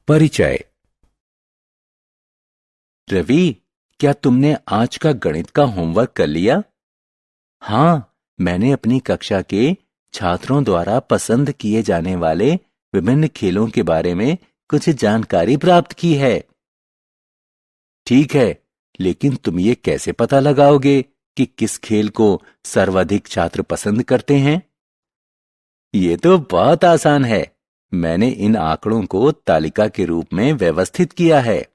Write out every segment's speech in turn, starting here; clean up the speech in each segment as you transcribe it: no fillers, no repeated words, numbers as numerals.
परिचय। रवि, क्या तुमने आज का गणित का होमवर्क कर लिया? हाँ, मैंने अपनी कक्षा के छात्रों द्वारा पसंद किए जाने वाले विभिन्न खेलों के बारे में कुछ जानकारी प्राप्त की है। ठीक है, लेकिन तुम ये कैसे पता लगाओगे कि किस खेल को सर्वाधिक छात्र पसंद करते हैं? ये तो बहुत आसान है। मैंने इन आंकड़ों को तालिका के रूप में व्यवस्थित किया है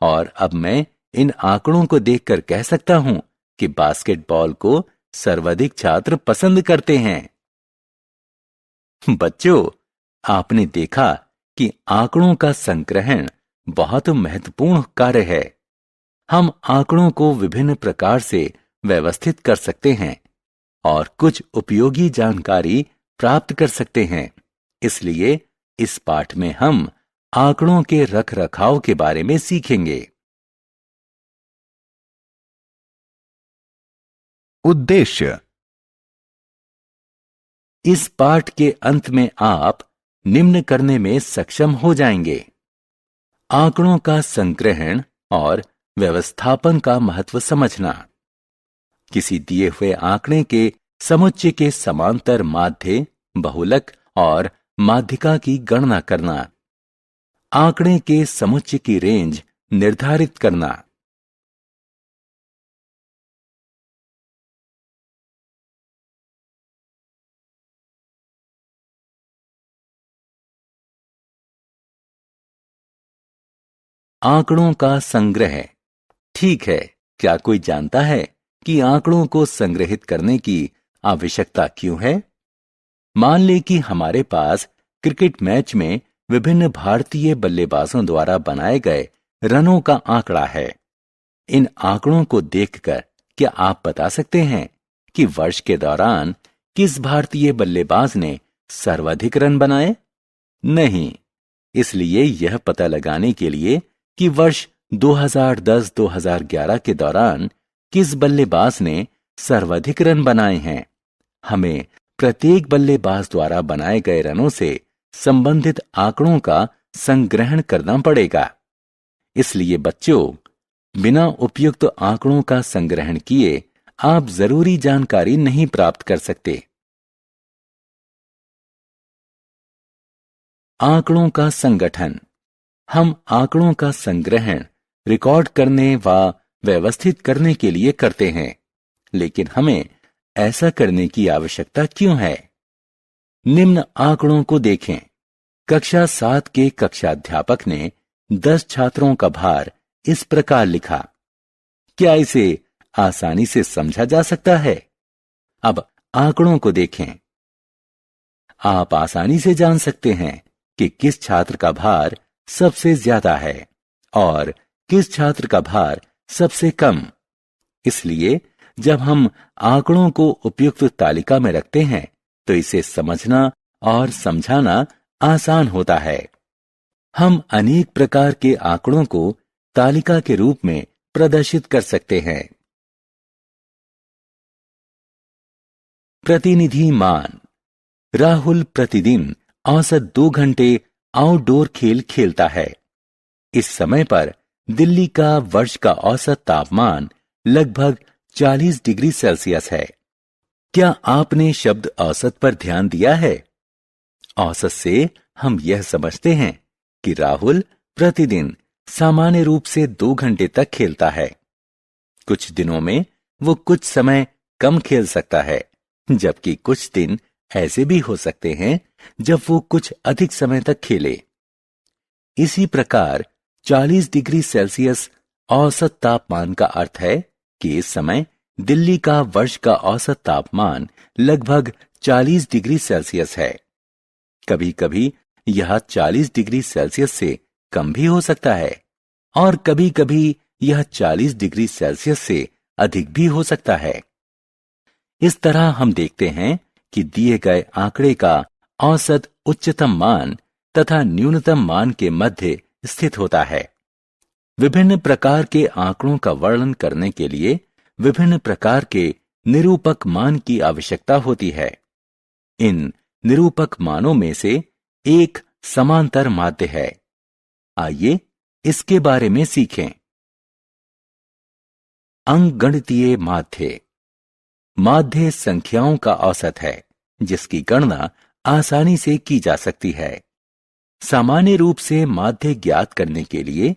और अब मैं इन आंकड़ों को देखकर कह सकता हूं कि बास्केटबॉल को सर्वाधिक छात्र पसंद करते हैं। बच्चों, आपने देखा कि आंकड़ों का संग्रहण बहुत महत्वपूर्ण कार्य है। हम आंकड़ों को विभिन्न प्रकार से व्यवस्थित कर सकते हैं और कुछ उपयोगी जानकारी प्राप्त कर सकते हैं। इसलिए इस पाठ में हम आंकड़ों के रखरखाव के बारे में सीखेंगे। उद्देश्य। इस पाठ के अंत में आप निम्न करने में सक्षम हो जाएंगे: आंकड़ों का संग्रहण और व्यवस्थापन का महत्व समझना, किसी दिए हुए आंकड़े के समुच्चय के समांतर माध्य, बहुलक और माध्यिका की गणना करना, आंकड़े के समुच्चय की रेंज निर्धारित करना। आंकड़ों का संग्रह। ठीक है, क्या कोई जानता है कि आंकड़ों को संग्रहित करने की आवश्यकता क्यों है? मान लें कि हमारे पास क्रिकेट मैच में विभिन्न भारतीय बल्लेबाजों द्वारा बनाए गए रनों का आंकड़ा है। इन आंकड़ों को देखकर क्या आप बता सकते हैं कि वर्ष के दौरान किस भारतीय बल्लेबाज ने सर्वाधिक रन बनाए? नहीं। इसलिए यह पता लगाने के लिए कि वर्ष 2010-2011 के दौरान किस बल्लेबाज ने सर्वाधिक रन बनाए हैं, हमें प्रत्येक बल्लेबाज द्वारा बनाए गए रनों से संबंधित आंकड़ों का संग्रहण करना पड़ेगा। इसलिए बच्चों, बिना उपयुक्त आंकड़ों का संग्रहण किए आप जरूरी जानकारी नहीं प्राप्त कर सकते। आंकड़ों का संगठन। हम आंकड़ों का संग्रहण रिकॉर्ड करने व व्यवस्थित करने के लिए करते हैं, लेकिन हमें ऐसा करने की आवश्यकता क्यों है? निम्न आंकड़ों को देखें। कक्षा 7 के कक्षाध्यापक ने 10 छात्रों का भार इस प्रकार लिखा। क्या इसे आसानी से समझा जा सकता है? अब आंकड़ों को देखें। आप आसानी से जान सकते हैं कि किस छात्र का भार सबसे ज्यादा है और किस छात्र का भार सबसे कम। इसलिए जब हम आंकड़ों को उपयुक्त तालिका में रखते हैं तो इसे समझना और समझाना आसान होता है। हम अनेक प्रकार के आंकड़ों को तालिका के रूप में प्रदर्शित कर सकते हैं। प्रतिनिधि मान। राहुल प्रतिदिन औसत 2 घंटे आउटडोर खेल खेलता है। इस समय पर दिल्ली का वर्ष का औसत तापमान लगभग 40 डिग्री सेल्सियस है। क्या आपने शब्द औसत पर ध्यान दिया है? औसत से हम यह समझते हैं कि राहुल प्रतिदिन सामान्य रूप से 2 घंटे तक खेलता है। कुछ दिनों में वो कुछ समय कम खेल सकता है, जबकि कुछ दिन ऐसे भी हो सकते हैं जब वो कुछ अधिक समय तक खेले। इसी प्रकार 40 डिग्री सेल्सियस औसत तापमान का अर्थ है कि इस समय दिल्ली का वर्ष का औसत तापमान लगभग 40 डिग्री सेल्सियस है। कभी कभी यह 40 डिग्री सेल्सियस से कम भी हो सकता है और कभी कभी यह 40 डिग्री सेल्सियस से अधिक भी हो सकता है। इस तरह हम देखते हैं कि दिए गए आंकड़े का औसत उच्चतम मान तथा न्यूनतम मान के मध्य स्थित होता है। विभिन्न प्रकार के आंकड़ों का वर्णन करने के लिए विभिन्न प्रकार के निरूपक मान की आवश्यकता होती है। इन निरूपक मानों में से एक समांतर माध्य है। आइए इसके बारे में सीखें। अंकगणितीय माध्य। माध्य संख्याओं का औसत है जिसकी गणना आसानी से की जा सकती है। सामान्य रूप से माध्य ज्ञात करने के लिए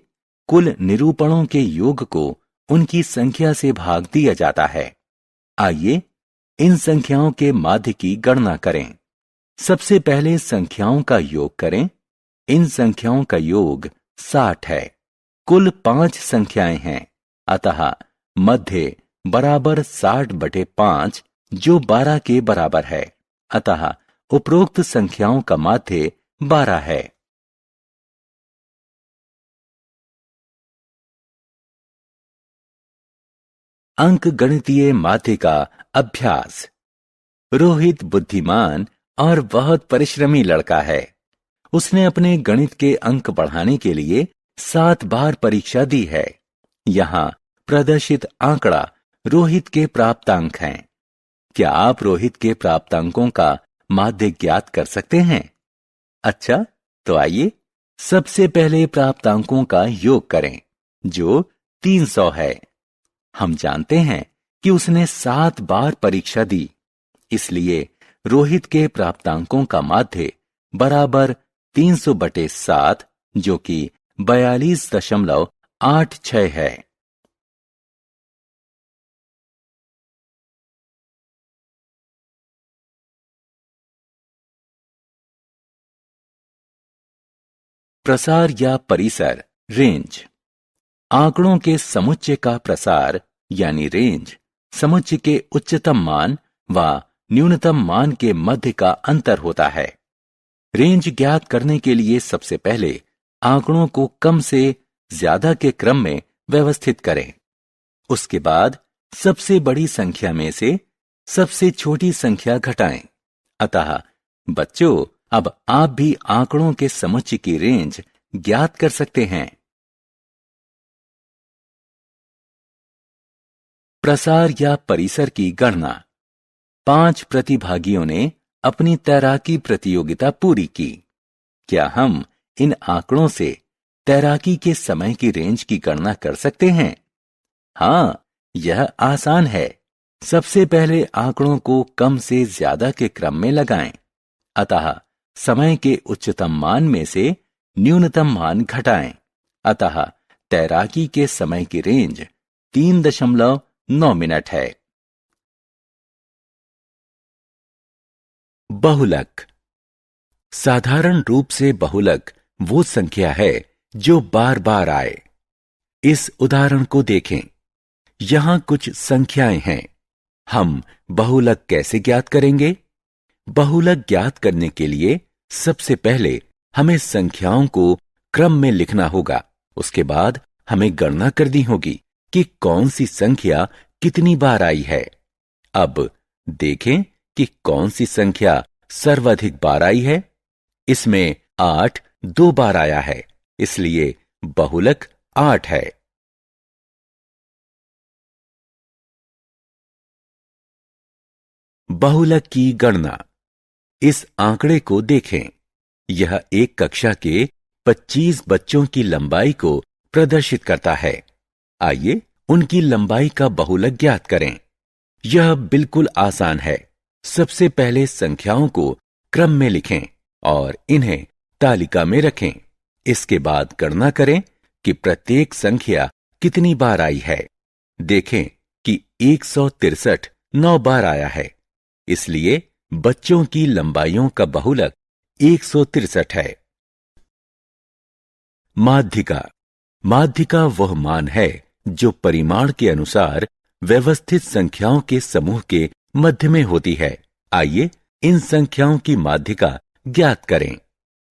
कुल निरूपणों के योग को उनकी संख्या से भाग दिया जाता है। आइए इन संख्याओं के माध्य की गणना करें। सबसे पहले संख्याओं का योग करें। इन संख्याओं का योग 60 है। कुल 5 संख्याएं हैं, अतः मध्य बराबर 60/5 जो 12 के बराबर है। अतः उपरोक्त संख्याओं का माध्य 12 है। अंकगणितीय माध्य का अभ्यास। रोहित बुद्धिमान और बहुत परिश्रमी लड़का है। उसने अपने गणित के अंक बढ़ाने के लिए 7 बार परीक्षा दी है। यहाँ प्रदर्शित आंकड़ा रोहित के प्राप्तांक हैं। क्या आप रोहित के प्राप्तांकों का माध्य ज्ञात कर सकते हैं? अच्छा, तो आइए सबसे पहले प्राप्तांकों का योग करें, जो 300 है। हम जानते हैं कि उसने 7 बार परीक्षा दी, इसलिए रोहित के प्राप्तांकों का माध्य बराबर 300/7 जो कि 42.86 है। प्रसार या परिसर, रेंज। आंकड़ों के समुच्चय का प्रसार यानी रेंज समुच्चय के उच्चतम मान व न्यूनतम मान के मध्य का अंतर होता है। रेंज ज्ञात करने के लिए सबसे पहले आंकड़ों को कम से ज्यादा के क्रम में व्यवस्थित करें। उसके बाद सबसे बड़ी संख्या में से सबसे छोटी संख्या घटाएं। अतः बच्चों, अब आप भी आंकड़ों के समुच्चय की रेंज ज्ञात कर सकते हैं। प्रसार या परिसर की गणना। 5 प्रतिभागियों ने अपनी तैराकी प्रतियोगिता पूरी की। क्या हम इन आंकड़ों से तैराकी के समय की रेंज की गणना कर सकते हैं? हाँ, यह आसान है। सबसे पहले आंकड़ों को कम से ज्यादा के क्रम में लगाएं। अतः समय के उच्चतम मान में से न्यूनतम मान घटाएं। अतः तैराकी के समय की रेंज 3.9 मिनट है। बहुलक। साधारण रूप से बहुलक वो संख्या है जो बार बार आए। इस उदाहरण को देखें। यहां कुछ संख्याएं हैं। हम बहुलक कैसे ज्ञात करेंगे? बहुलक ज्ञात करने के लिए सबसे पहले हमें संख्याओं को क्रम में लिखना होगा। उसके बाद हमें गणना करनी होगी कि कौन सी संख्या कितनी बार आई है। अब देखें कि कौन सी संख्या सर्वाधिक बार आई है। इसमें 8 2 बार आया है, इसलिए बहुलक 8 है। बहुलक की गणना। इस आंकड़े को देखें। यह एक कक्षा के 25 बच्चों की लंबाई को प्रदर्शित करता है। आइए उनकी लंबाई का बहुलक ज्ञात करें। यह बिल्कुल आसान है। सबसे पहले संख्याओं को क्रम में लिखें और इन्हें तालिका में रखें। इसके बाद गणना करें कि प्रत्येक संख्या कितनी बार आई है। देखें कि 163 9 बार आया है, इसलिए बच्चों की लंबाइयों का बहुलक 163 है। माध्यिका। माध्यिका वह मान है जो परिमाण के अनुसार व्यवस्थित संख्याओं के समूह के मध्य में होती है। आइए इन संख्याओं की माध्यिका ज्ञात करें।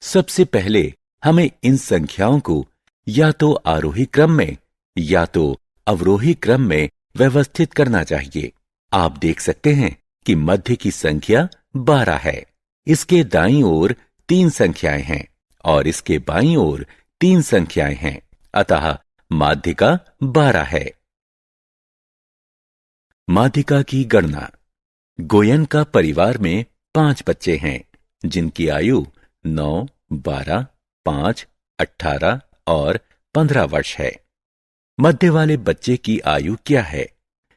सबसे पहले हमें इन संख्याओं को या तो आरोही क्रम में या तो अवरोही क्रम में व्यवस्थित करना चाहिए। आप देख सकते हैं कि मध्य की संख्या 12 है। इसके दाईं ओर 3 संख्याएं हैं और इसके बाईं ओर 3 संख्याएं हैं, अतः माध्यिका 12 है। माध्यिका की गणना। गोयनका परिवार में 5 बच्चे हैं जिनकी आयु 9, 12, 5, 18, और 15 वर्ष है। मध्य वाले बच्चे की आयु क्या है?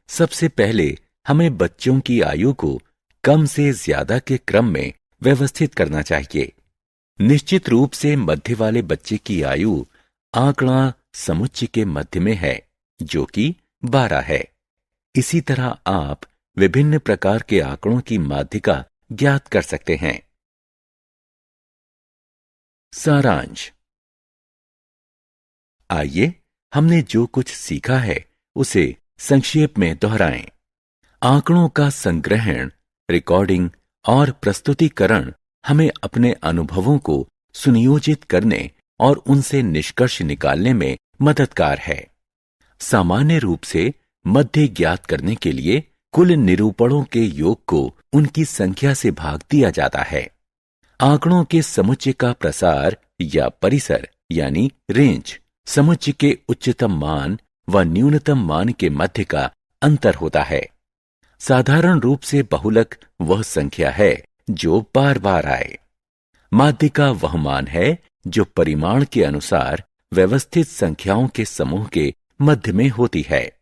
सबसे पहले हमें बच्चों की आयु को कम से ज्यादा के क्रम में व्यवस्थित करना चाहिए। निश्चित रूप से मध्य वाले बच्चे की आयु आंकड़ा समुच्चय के मध्य में है, जो कि 12 है। इसी तरह आप विभिन्न प्रकार के आंकड़ों की माध्यिका ज्ञात कर सकते हैं। सारांश। आइए हमने जो कुछ सीखा है उसे संक्षेप में दोहराएं। आंकड़ों का संग्रहण, रिकॉर्डिंग और प्रस्तुतिकरण हमें अपने अनुभवों को सुनियोजित करने और उनसे निष्कर्ष निकालने में मददगार है। सामान्य रूप से मध्य ज्ञात करने के लिए कुल निरूपणों के योग को उनकी संख्या से भाग दिया जाता है। आंकड़ों के समुच्चय का प्रसार या परिसर यानी रेंज समुच्चय के उच्चतम मान व न्यूनतम मान के मध्य का अंतर होता है। साधारण रूप से बहुलक वह संख्या है जो बार बार आए। माध्यिका वह मान है जो परिमाण के अनुसार व्यवस्थित संख्याओं के समूह के मध्य में होती है।